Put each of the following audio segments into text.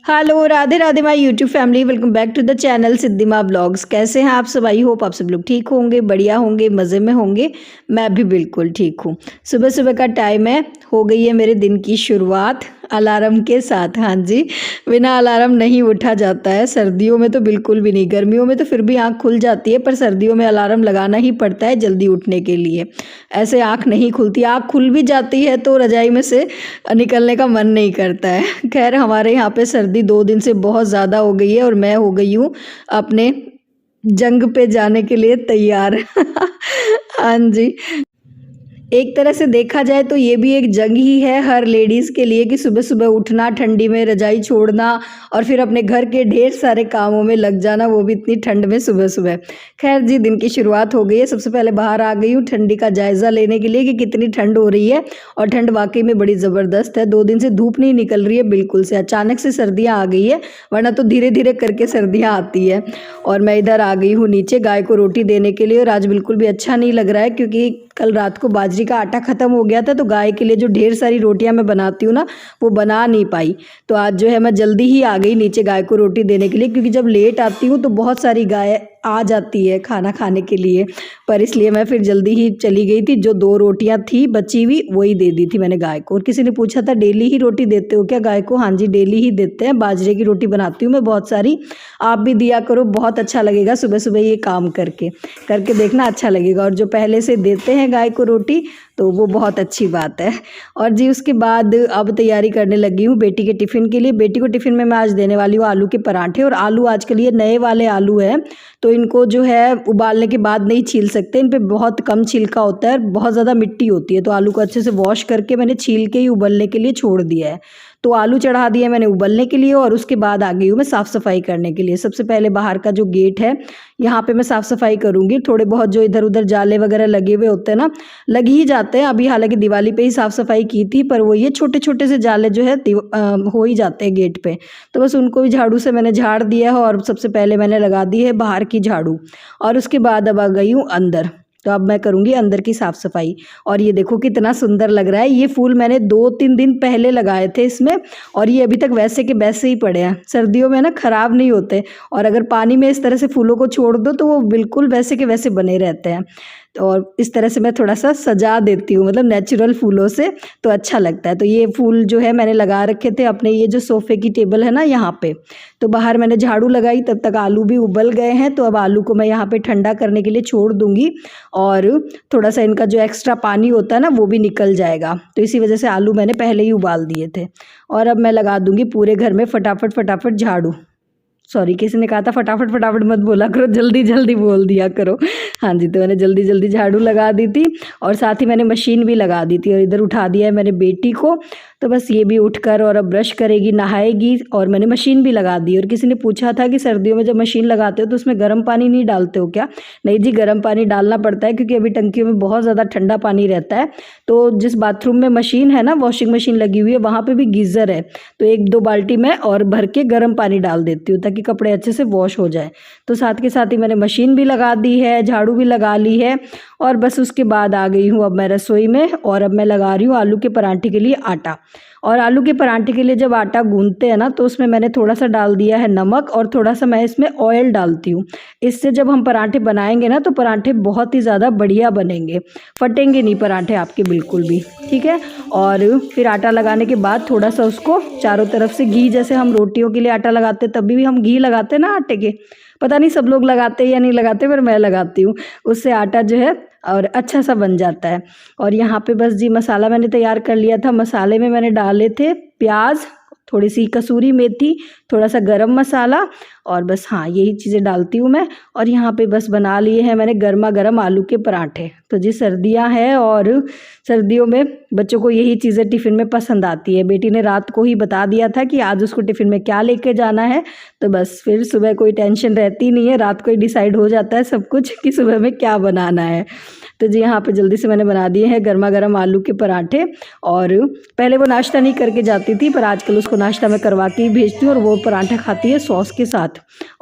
Hello Radhe Radhe my YouTube family, welcome back to the channel Siddhima blogs. कैसे हैं आप सब? आई होप आप सब लोग ठीक होंगे, बढ़िया होंगे, मज़े में होंगे। मैं भी बिल्कुल ठीक हूँ। सुबह सुबह का टाइम है, हो गई है मेरे दिन की शुरुआत अलार्म के साथ। हाँ जी, बिना अलार्म नहीं उठा जाता है। सर्दियों में तो बिल्कुल भी नहीं, गर्मियों में तो फिर भी आँख खुल जाती है, पर सर्दियों में अलार्म लगाना ही पड़ता है जल्दी उठने के लिए। ऐसे आँख नहीं खुलती, आँख खुल भी जाती है तो रजाई में से निकलने का मन नहीं करता है। खैर, हमारे यहाँ पे सर्दी 2 दिन से बहुत ज़्यादा हो गई है और मैं हो गई हूँ अपने जंग पे जाने के लिए तैयार। हाँ जी, एक तरह से देखा जाए तो ये भी एक जंग ही है हर लेडीज़ के लिए कि सुबह सुबह उठना, ठंडी में रजाई छोड़ना और फिर अपने घर के ढेर सारे कामों में लग जाना, वो भी इतनी ठंड में सुबह सुबह। खैर जी, दिन की शुरुआत हो गई है। सबसे पहले बाहर आ गई हूँ ठंडी का जायज़ा लेने के लिए कि कितनी ठंड हो रही है, और ठंड वाकई में बड़ी ज़बरदस्त है। 2 दिन से धूप नहीं निकल रही है बिल्कुल से, अचानक से सर्दियाँ आ गई है, वरना तो धीरे धीरे करके सर्दियाँ आती है। और मैं इधर आ गई हूँ नीचे गाय को रोटी देने के लिए, और आज बिल्कुल भी अच्छा नहीं लग रहा है क्योंकि कल रात को बाजरी का आटा ख़त्म हो गया था, तो गाय के लिए जो ढेर सारी रोटियां मैं बनाती हूँ ना, वो बना नहीं पाई। तो आज जो है मैं जल्दी ही आ गई नीचे गाय को रोटी देने के लिए, क्योंकि जब लेट आती हूँ तो बहुत सारी गाय आ जाती है खाना खाने के लिए। पर इसलिए मैं फिर जल्दी ही चली गई थी। जो 2 रोटियां थी बची हुई वही दे दी थी मैंने गाय को। और किसी ने पूछा था डेली ही रोटी देते हो क्या गाय को? हाँ जी, डेली ही देते हैं। बाजरे की रोटी बनाती हूँ मैं बहुत सारी, आप भी दिया करो, बहुत अच्छा लगेगा। सुबह सुबह ये काम करके करके देखना, अच्छा लगेगा। और जो पहले से देते हैं गाय को रोटी तो वो बहुत अच्छी बात है। और जी उसके बाद अब तैयारी करने लगी हूँ बेटी के टिफ़िन के लिए। बेटी को टिफ़िन में मैं आज देने वाली हूँ आलू के पराठे। और आलू आजकल ये नए वाले आलू हैं, तो इनको जो है उबालने के बाद नहीं छील सकते, इन पे बहुत कम छिलका होता है, बहुत ज़्यादा मिट्टी होती है। तो आलू को अच्छे से वॉश करके मैंने छील के ही उबलने के लिए छोड़ दिया है। तो आलू चढ़ा दिया मैंने उबलने के लिए, और उसके बाद आ गई हूँ मैं साफ़ सफाई करने के लिए। सबसे पहले बाहर का जो गेट है यहाँ पे मैं साफ़ सफाई करूँगी। थोड़े बहुत जो इधर उधर जाले वगैरह लगे हुए होते हैं ना, लग ही जाते हैं। अभी हालांकि दिवाली पे ही साफ़ सफाई की थी, पर वो ये छोटे छोटे से जाले जो है हो ही जाते हैं गेट पे, तो बस उनको भी झाड़ू से मैंने झाड़ दिया है। और सबसे पहले मैंने लगा दी है बाहर की झाड़ू, और उसके बाद अब आ गई हूँ अंदर। तो अब मैं करूँगी अंदर की साफ़ सफाई। और ये देखो कितना सुंदर लग रहा है। ये फूल मैंने 2-3 दिन पहले लगाए थे इसमें, और ये अभी तक वैसे के वैसे ही पड़े हैं। सर्दियों में ना ख़राब नहीं होते, और अगर पानी में इस तरह से फूलों को छोड़ दो तो वो बिल्कुल वैसे के वैसे बने रहते हैं। और इस तरह से मैं थोड़ा सा सजा देती हूँ, मतलब नेचुरल फूलों से, तो अच्छा लगता है। तो ये फूल जो है मैंने लगा रखे थे अपने ये जो सोफ़े की टेबल है ना यहाँ पे। तो बाहर मैंने झाड़ू लगाई, तब तक आलू भी उबल गए हैं। तो अब आलू को मैं यहाँ पे ठंडा करने के लिए छोड़ दूँगी, और थोड़ा सा इनका जो एक्स्ट्रा पानी होता है ना वो भी निकल जाएगा। तो इसी वजह से आलू मैंने पहले ही उबाल दिए थे। और अब मैं लगा दूँगी पूरे घर में फटाफट फटाफट झाड़ू। सॉरी, किसी ने कहा था फटाफट फटाफट मत बोला करो, जल्दी जल्दी बोल दिया करो। हाँ जी, तो मैंने जल्दी जल्दी झाड़ू लगा दी थी, और साथ ही मैंने मशीन भी लगा दी थी। और इधर उठा दिया है मैंने बेटी को, तो बस ये भी उठकर और अब ब्रश करेगी, नहाएगी, और मैंने मशीन भी लगा दी। और किसी ने पूछा था कि सर्दियों में जब मशीन लगाते हो तो उसमें गर्म पानी नहीं डालते हो क्या? नहीं जी, गर्म पानी डालना पड़ता है, क्योंकि अभी टंकियों में बहुत ज़्यादा ठंडा पानी रहता है। तो जिस बाथरूम में मशीन है ना, वॉशिंग मशीन लगी हुई है, वहाँ पर भी गीज़र है, तो 1-2 बाल्टी में और भर के गर्म पानी डाल देती हूँ ताकि कपड़े अच्छे से वॉश हो जाए। तो साथ के साथ ही मैंने मशीन भी लगा दी है, झाड़ू भी लगा ली है, और बस उसके बाद आ गई हूँ अब मैं रसोई में। और अब मैं लगा रही हूँ आलू के पराठे के लिए आटा। और आलू के पराठे के लिए जब आटा गूंथते हैं ना, तो उसमें मैंने थोड़ा सा डाल दिया है नमक, और थोड़ा सा मैं इसमें ऑयल डालती हूँ। इससे जब हम पराठे बनाएंगे ना तो पराठे बहुत ही ज़्यादा बढ़िया बनेंगे, फटेंगे नहीं पराठे आपके बिल्कुल भी, ठीक है। और फिर आटा लगाने के बाद थोड़ा सा उसको चारों तरफ से घी, जैसे हम रोटियों के लिए आटा लगाते हैं तभी भी हम घी लगाते हैं ना आटे के, पता नहीं सब लोग लगाते हैं या नहीं लगाते, पर मैं लगाती हूँ। उससे आटा जो है और अच्छा सा बन जाता है। और यहाँ पे बस जी मसाला मैंने तैयार कर लिया था। मसाले में मैंने डाले थे प्याज, थोड़ी सी कसूरी मेथी, थोड़ा सा गरम मसाला, और बस हाँ यही चीज़ें डालती हूँ मैं। और यहाँ पे बस बना लिए हैं मैंने गर्मा गर्म आलू के पराठे। तो जी सर्दियाँ हैं, और सर्दियों में बच्चों को यही चीज़ें टिफ़िन में पसंद आती है। बेटी ने रात को ही बता दिया था कि आज उसको टिफ़िन में क्या लेके जाना है, तो बस फिर सुबह कोई टेंशन रहती नहीं है, रात को ही डिसाइड हो जाता है सब कुछ कि सुबह में क्या बनाना है। तो जी यहाँ पे जल्दी से मैंने बना दिए हैं गर्मा गर्म आलू के पराठे। और पहले वो नाश्ता नहीं करके जाती थी, पर आजकल उसको नाश्ता मैं करवा के ही भेजती हूँ, और वो पराठा खाती है सॉस के साथ।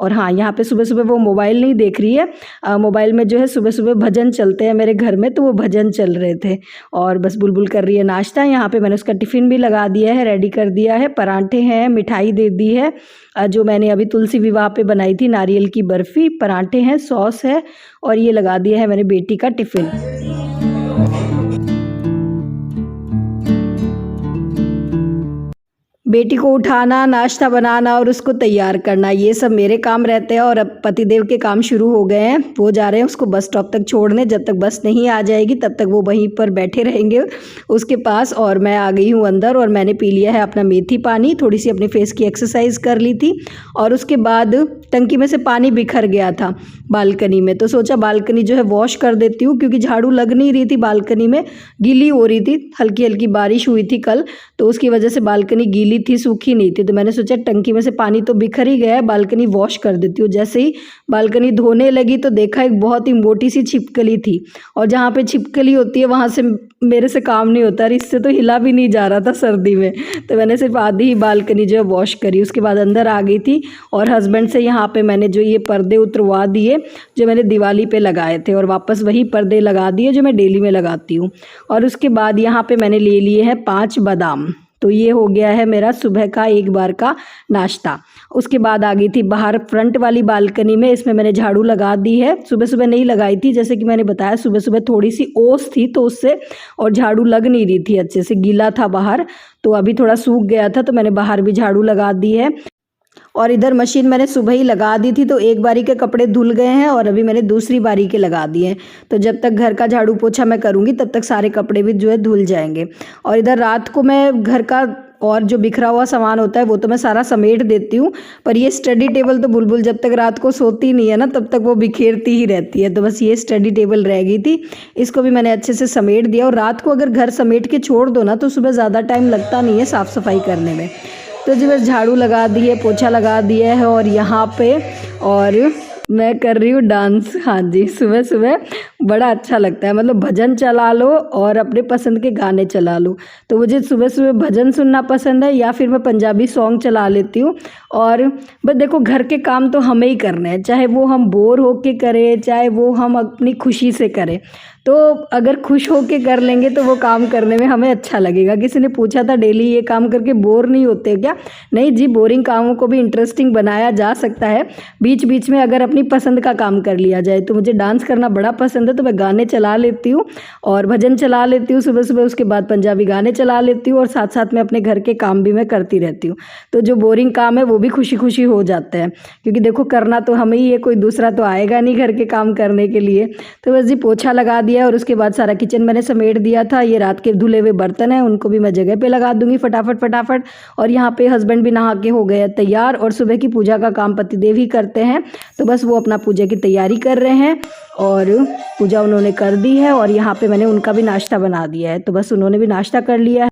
और हाँ, यहाँ पे सुबह सुबह वो मोबाइल नहीं देख रही है। मोबाइल में जो है सुबह सुबह भजन चलते हैं मेरे घर में, तो वो भजन चल रहे थे। और बस बुलबुल कर रही है नाश्ता। यहाँ पे मैंने उसका टिफ़िन भी लगा दिया है, रेडी कर दिया है। परांठे हैं, मिठाई दे दी है जो मैंने अभी तुलसी विवाह पे बनाई थी, नारियल की बर्फ़ी, परांठे हैं, सॉस है, और ये लगा दिया है मैंने बेटी का टिफ़िन। बेटी को उठाना, नाश्ता बनाना और उसको तैयार करना, ये सब मेरे काम रहते हैं। और अब पतिदेव के काम शुरू हो गए हैं। वो जा रहे हैं उसको बस स्टॉप तक छोड़ने। जब तक बस नहीं आ जाएगी तब तक वो वहीं पर बैठे रहेंगे उसके पास। और मैं आ गई हूँ अंदर और मैंने पी लिया है अपना मेथी पानी, थोड़ी सी अपने फेस की एक्सरसाइज कर ली थी। और उसके बाद टंकी में से पानी बिखर गया था बालकनी में, तो सोचा बालकनी जो है वॉश कर देती हूँ, क्योंकि झाड़ू लग नहीं रही थी बालकनी में, गीली हो रही थी। हल्की हल्की बारिश हुई थी कल, तो उसकी वजह से बालकनी गीली थी, सूखी नहीं थी। तो मैंने सोचा टंकी में से पानी तो बिखर ही गया है, बालकनी वॉश कर देती हूँ। जैसे ही बालकनी धोने लगी तो देखा एक बहुत ही मोटी सी छिपकली थी, और जहाँ पे छिपकली होती है वहाँ से मेरे से काम नहीं होता, और इससे तो हिला भी नहीं जा रहा था सर्दी में। तो मैंने सिर्फ आधी ही बालकनी जो है वॉश करी। उसके बाद अंदर आ गई थी और हस्बैंड से यहाँ पे मैंने जो ये पर्दे उतरवा दिए जो मैंने दिवाली पे लगाए थे, और वापस वही पर्दे लगा दिए जो मैं डेली में लगाती हूँ। और उसके बाद यहाँ पे मैंने ले लिए हैं 5 बादाम। तो ये हो गया है मेरा सुबह का एक बार का नाश्ता। उसके बाद आ गई थी बाहर फ्रंट वाली बालकनी में, इसमें मैंने झाड़ू लगा दी है। सुबह सुबह नहीं लगाई थी, जैसे कि मैंने बताया सुबह सुबह थोड़ी सी ओस थी तो उससे, और झाड़ू लग नहीं रही थी अच्छे से, गीला था बाहर। तो अभी थोड़ा सूख गया था तो मैंने बाहर भी झाड़ू लगा दी है। और इधर मशीन मैंने सुबह ही लगा दी थी, तो एक बारी के कपड़े धुल गए हैं और अभी मैंने दूसरी बारी के लगा दिए हैं। तो जब तक घर का झाड़ू पोछा मैं करूँगी तब तक सारे कपड़े भी जो है धुल जाएंगे। और इधर रात को मैं घर का और जो बिखरा हुआ सामान होता है वो तो मैं सारा समेट देती हूँ, पर ये स्टडी टेबल तो बुलबुल जब तक रात को सोती नहीं है ना तब तक वो बिखेरती ही रहती है। तो बस ये स्टडी टेबल रह गई थी, इसको भी मैंने अच्छे से समेट दिया। और रात को अगर घर समेट के छोड़ दो ना तो सुबह ज़्यादा टाइम लगता नहीं है साफ़ सफाई करने में। तो जी बस झाड़ू लगा दी है, पोछा लगा दिया है, और यहाँ पे और मैं कर रही हूँ डांस। हाँ जी, सुबह सुबह बड़ा अच्छा लगता है, मतलब भजन चला लो और अपने पसंद के गाने चला लो। तो मुझे सुबह सुबह भजन सुनना पसंद है, या फिर मैं पंजाबी सॉन्ग चला लेती हूँ। और बस देखो घर के काम तो हमें ही करने हैं, चाहे वो हम बोर होके करें, चाहे वो हम अपनी खुशी से करें। तो अगर खुश होके कर लेंगे तो वो काम करने में हमें अच्छा लगेगा। किसी ने पूछा था डेली ये काम करके बोर नहीं होते क्या? नहीं जी, बोरिंग कामों को भी इंटरेस्टिंग बनाया जा सकता है बीच बीच में, अगर अपनी पसंद का काम कर लिया जाए। तो मुझे डांस करना बड़ा पसंद है, तो मैं गाने चला लेती हूँ और भजन चला लेती हूँ सुबह सुबह। उसके बाद पंजाबी गाने चला लेती हूँ और साथ साथ में अपने घर के काम भी मैं करती रहती हूँ। तो जो बोरिंग काम है वो भी खुशी खुशी हो जाते हैं, क्योंकि देखो करना तो हमें ही है, कोई दूसरा तो आएगा नहीं घर के काम करने के लिए। तो बस जी पोछा लगा दिया और उसके बाद सारा किचन मैंने समेट दिया था। ये रात के धुले हुए बर्तन हैं, उनको भी मैं जगह पे लगा दूंगी फटाफट फटाफट। और यहाँ पे हस्बैंड भी नहा के हो गए तैयार, और सुबह की पूजा का काम पतिदेव ही करते हैं, तो बस वो अपना पूजा की तैयारी कर रहे हैं। और पूजा उन्होंने कर दी है, और यहाँ पे मैंने उनका भी नाश्ता बना दिया है, तो बस उन्होंने भी नाश्ता कर लिया है।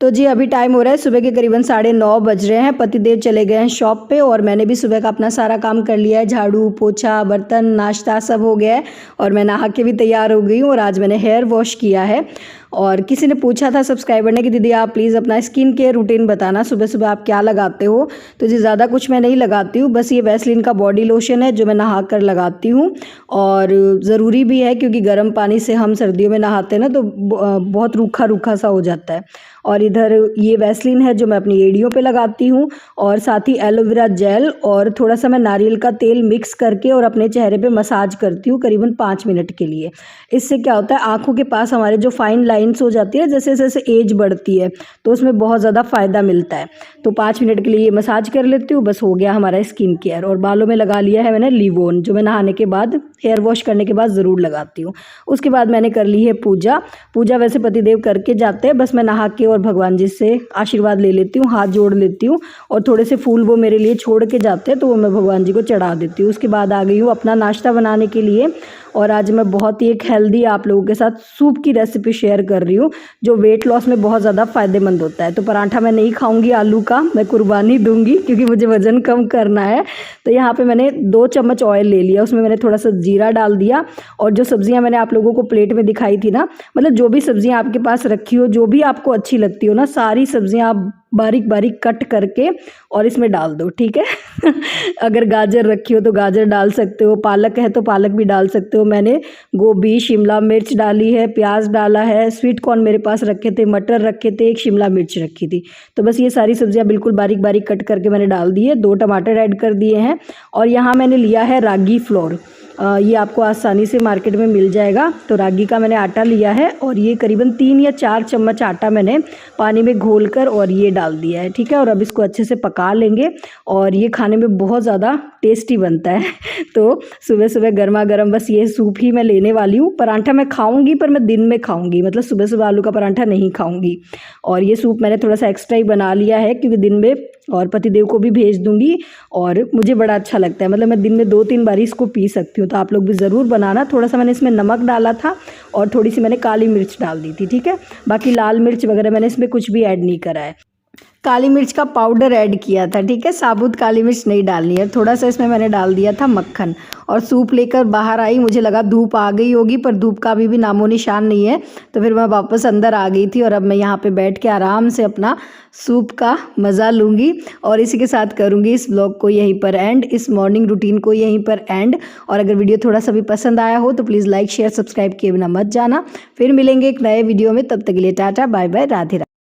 तो जी अभी टाइम हो रहा है सुबह के करीबन 9:30 बज रहे हैं। पतिदेव चले गए हैं शॉप पे, और मैंने भी सुबह का अपना सारा काम कर लिया है। झाड़ू पोछा बर्तन नाश्ता सब हो गया है, और मैं नहा के भी तैयार हो गई हूँ। और आज मैंने हेयर वॉश किया है। और किसी ने पूछा था सब्सक्राइबर ने कि दीदी आप प्लीज़ अपना स्किन केयर रूटीन बताना, सुबह सुबह आप क्या लगाते हो? तो जी ज़्यादा कुछ मैं नहीं लगाती हूँ, बस ये वैसलीन का बॉडी लोशन है जो मैं नहा कर लगाती हूँ। और ज़रूरी भी है, क्योंकि गर्म पानी से हम सर्दियों में नहाते हैं ना तो बहुत रूखा रूखा सा हो जाता है। और इधर ये वैसलीन है जो मैं अपनी एड़ियों पे लगाती हूँ, और साथ ही एलोवेरा जेल और थोड़ा सा मैं नारियल का तेल मिक्स करके और अपने चेहरे पे मसाज करती हूँ करीबन 5 मिनट के लिए। इससे क्या होता है, आँखों के पास हमारे जो फाइन लाइंस हो जाती है, जैसे जैसे एज बढ़ती है तो उसमें बहुत ज़्यादा फ़ायदा मिलता है। तो 5 मिनट के लिए ये मसाज कर लेती हूँ, बस हो गया हमारा स्किन केयर। और बालों में लगा लिया है मैंने लिवोन, जो मैं नहाने के बाद हेयर वॉश करने के बाद ज़रूर लगाती हूँ। उसके बाद मैंने कर ली है पूजा। पूजा वैसे पतिदेव करके जाते हैं, बस मैं नहा के और भगवान जी से आशीर्वाद ले लेती हूँ, हाथ जोड़ लेती हूँ, और थोड़े से फूल वो मेरे लिए छोड़ के जाते हैं तो वो मैं भगवान जी को चढ़ा देती हूँ। उसके बाद आ गई हूँ अपना नाश्ता बनाने के लिए, और आज मैं बहुत ही एक हेल्दी आप लोगों के साथ सूप की रेसिपी शेयर कर रही हूँ जो वेट लॉस में बहुत ज़्यादा फ़ायदेमंद होता है। तो पराठा मैं नहीं खाऊंगी आलू का, मैं कुर्बानी दूंगी क्योंकि मुझे वज़न कम करना है। तो यहाँ पे मैंने 2 चम्मच ऑयल ले लिया, उसमें मैंने थोड़ा सा जीरा डाल दिया, और जो सब्जियाँ मैंने आप लोगों को प्लेट में दिखाई थी ना, मतलब जो भी सब्जियाँ आपके पास रखी हो, जो भी आपको अच्छी लगती हो ना, सारी सब्जियाँ आप बारीक बारीक कट करके और इसमें डाल दो, ठीक है। अगर गाजर रखी हो तो गाजर डाल सकते हो, पालक है तो पालक भी डाल सकते हो। मैंने गोभी, शिमला मिर्च डाली है, प्याज डाला है, स्वीट कॉर्न मेरे पास रखे थे, मटर रखे थे, एक शिमला मिर्च रखी थी। तो बस ये सारी सब्जियां बिल्कुल बारीक बारीक कट करके मैंने डाल दी है। 2 टमाटर ऐड कर दिए हैं और यहाँ मैंने लिया है रागी फ्लोर। ये आपको आसानी से मार्केट में मिल जाएगा। तो रागी का मैंने आटा लिया है और ये करीबन 3 या 4 चम्मच आटा मैंने पानी में घोलकर और ये डाल दिया है, ठीक है। और अब इसको अच्छे से पका लेंगे और ये खाने में बहुत ज़्यादा टेस्टी बनता है। तो सुबह सुबह गर्मा गर्म बस ये सूप ही मैं लेने वाली हूँ। पराठा मैं खाऊंगी पर मैं दिन में खाऊंगी, मतलब सुबह सुबह आलू का पराठा नहीं खाऊंगी। और ये सूप मैंने थोड़ा सा एक्स्ट्रा ही बना लिया है क्योंकि दिन में और पतिदेव को भी भेज दूंगी और मुझे बड़ा अच्छा लगता है, मतलब मैं दिन में 2-3 बार इसको पी सकती हूँ। तो आप लोग भी ज़रूर बनाना। थोड़ा सा मैंने इसमें नमक डाला था और थोड़ी सी मैंने काली मिर्च डाल दी थी, ठीक है। बाकी लाल मिर्च वगैरह मैंने इसमें कुछ भी ऐड नहीं करा है। काली मिर्च का पाउडर ऐड किया था, ठीक है, साबुत काली मिर्च नहीं डालनी है। थोड़ा सा इसमें मैंने डाल दिया था मक्खन और सूप लेकर बाहर आई। मुझे लगा धूप आ गई होगी पर धूप का अभी भी नामो निशान नहीं है। तो फिर मैं वापस अंदर आ गई थी और अब मैं यहाँ पे बैठ के आराम से अपना सूप का मज़ा लूँगी और इसी के साथ करूँगी इस व्लॉग को यहीं पर एंड, इस मॉर्निंग रूटीन को यहीं पर एंड। और अगर वीडियो थोड़ा सा भी पसंद आया हो तो प्लीज़ लाइक शेयर सब्सक्राइब किए बिना मत जाना। फिर मिलेंगे एक नए वीडियो में, तब तक के लिए tata bye bye, Radhe Radhe.